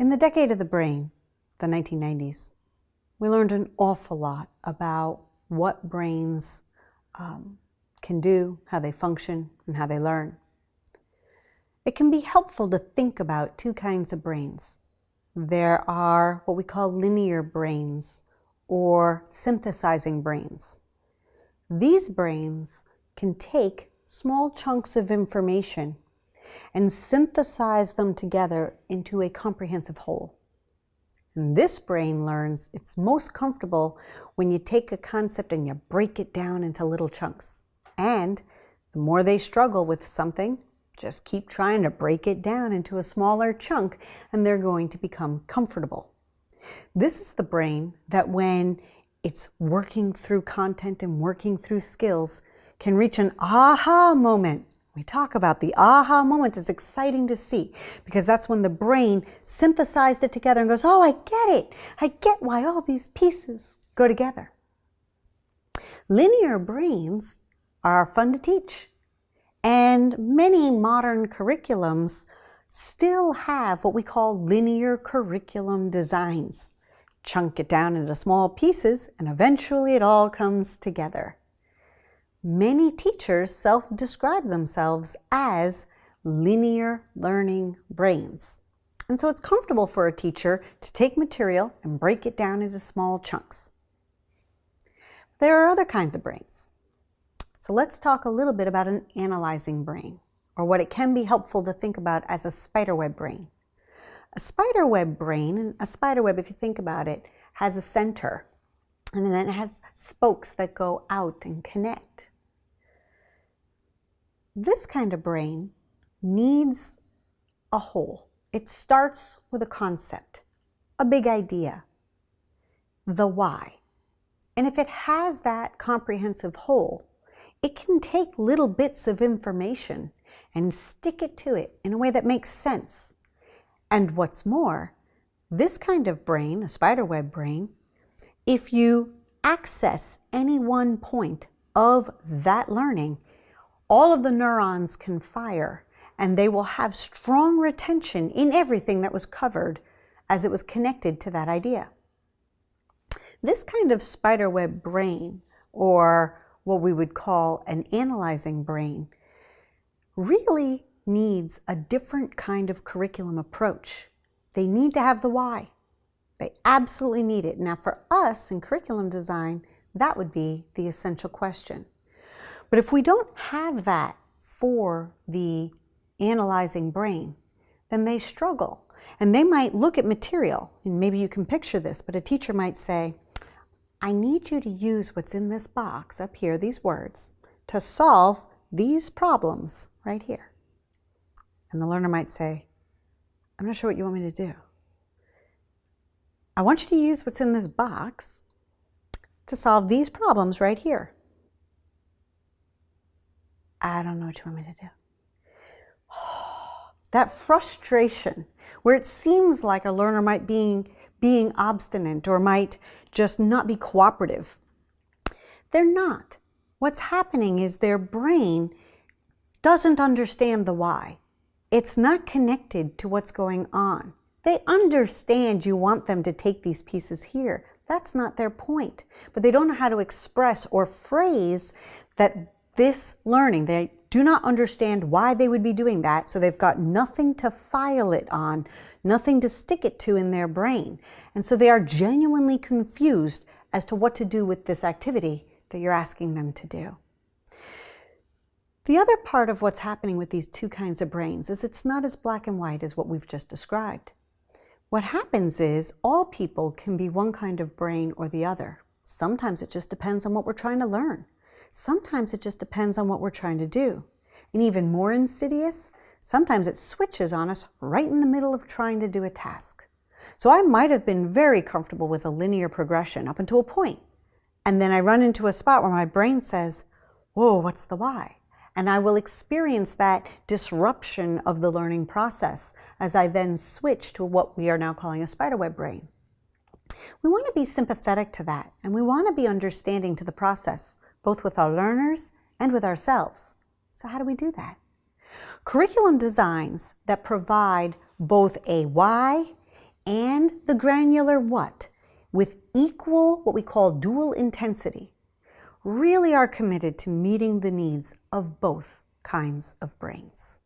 In the decade of the brain, the 1990s, we learned an awful lot about what brains can do, how they function, and how they learn. It can be helpful to think about two kinds of brains. There are what we call linear brains or synthesizing brains. These brains can take small chunks of information and synthesize them together into a comprehensive whole. And this brain learns it's most comfortable when you take a concept and you break it down into little chunks. And the more they struggle with something, just keep trying to break it down into a smaller chunk and they're going to become comfortable. This is the brain that when it's working through content and working through skills can reach an aha moment. We talk about the aha moment. It's exciting to see because that's when the brain synthesized it together and goes, oh, I get it. I get why all these pieces go together. Linear brains are fun to teach. And many modern curriculums still have what we call linear curriculum designs. Chunk it down into small pieces and eventually it all comes together. Many teachers self-describe themselves as linear learning brains. And so it's comfortable for a teacher to take material and break it down into small chunks. There are other kinds of brains. So let's talk a little bit about an analyzing brain, or what it can be helpful to think about as a spiderweb brain. A spiderweb brain, and a spiderweb, if you think about it, has a center, and then it has spokes that go out and connect. This kind of brain needs a whole. It starts with a concept, a big idea, the why. And if it has that comprehensive whole, it can take little bits of information and stick it to it in a way that makes sense. And what's more, this kind of brain, a spiderweb brain, if you access any one point of that learning, all of the neurons can fire and they will have strong retention in everything that was covered as it was connected to that idea. This kind of spiderweb brain, or what we would call an analyzing brain, really needs a different kind of curriculum approach. They need to have the why. They absolutely need it. Now for us in curriculum design, that would be the essential question. But if we don't have that for the analyzing brain, then they struggle. And they might look at material, and maybe you can picture this, but a teacher might say, I need you to use what's in this box up here, these words, to solve these problems right here. And the learner might say, I'm not sure what you want me to do. I want you to use what's in this box to solve these problems right here. I don't know what you want me to do. That frustration where it seems like a learner might be being obstinate or might just not be cooperative. They're not. What's happening is their brain doesn't understand the why. It's not connected to what's going on. They understand you want them to take these pieces here. That's not their point. But they don't know how to express or phrase that this learning, they do not understand why they would be doing that, so they've got nothing to file it on, nothing to stick it to in their brain. And so they are genuinely confused as to what to do with this activity that you're asking them to do. The other part of what's happening with these two kinds of brains is it's not as black and white as what we've just described. What happens is all people can be one kind of brain or the other. Sometimes it just depends on what we're trying to learn. Sometimes it just depends on what we're trying to do. And even more insidious, sometimes it switches on us right in the middle of trying to do a task. So I might have been very comfortable with a linear progression up until a point. And then I run into a spot where my brain says, whoa, what's the why? And I will experience that disruption of the learning process as I then switch to what we are now calling a spiderweb brain. We want to be sympathetic to that, and we want to be understanding to the process, both with our learners and with ourselves. So how do we do that? Curriculum designs that provide both a why and the granular what, with equal, what we call dual intensity, really are committed to meeting the needs of both kinds of brains.